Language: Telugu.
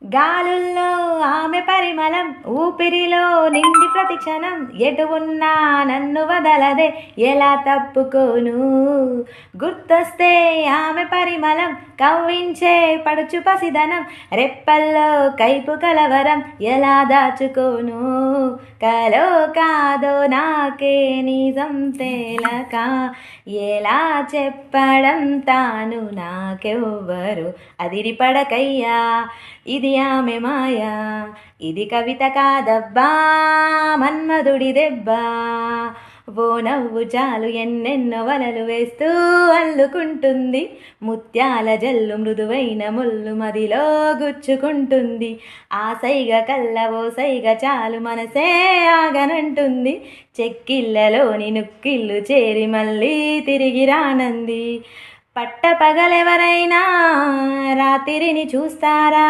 గాలుల్లో ఆమె పరిమళం, ఊపిరిలో నిండి ప్రతిక్షణం, ఎటు ఉన్నా నన్ను వదలదే, ఎలా తప్పుకోను. గుర్తొస్తే ఆమె పరిమళం, కవ్వించే పడుచు పసిదనం, రెప్పల్లో కైపు కలవరం, ఎలా దాచుకోను. కలో కాదో నాకే నిజం తేలక, ఎలా చెప్పడం తాను నాకెవ్వరు. అదిరిపడకయ్యా, ఇది ఆమె మాయా, ఇది కవిత కాదబ్బా, మన్మధుడి దెబ్బా. ఓ నవ్వు చాలు ఎన్నెన్నో వలలు వేస్తూ అల్లుకుంటుంది, ముత్యాల జల్లు మృదువైన ముళ్ళు మదిలో గుచ్చుకుంటుంది. ఆ సైగ కల్ల ఓ సైగ చాలు మనసే ఆగనంటుంది, చెక్కిళ్ళలోని నుక్కిళ్ళు చేరి మళ్ళీ తిరిగి రానంది. పట్టపగలెవరైనా రాత్రిని చూస్తారా?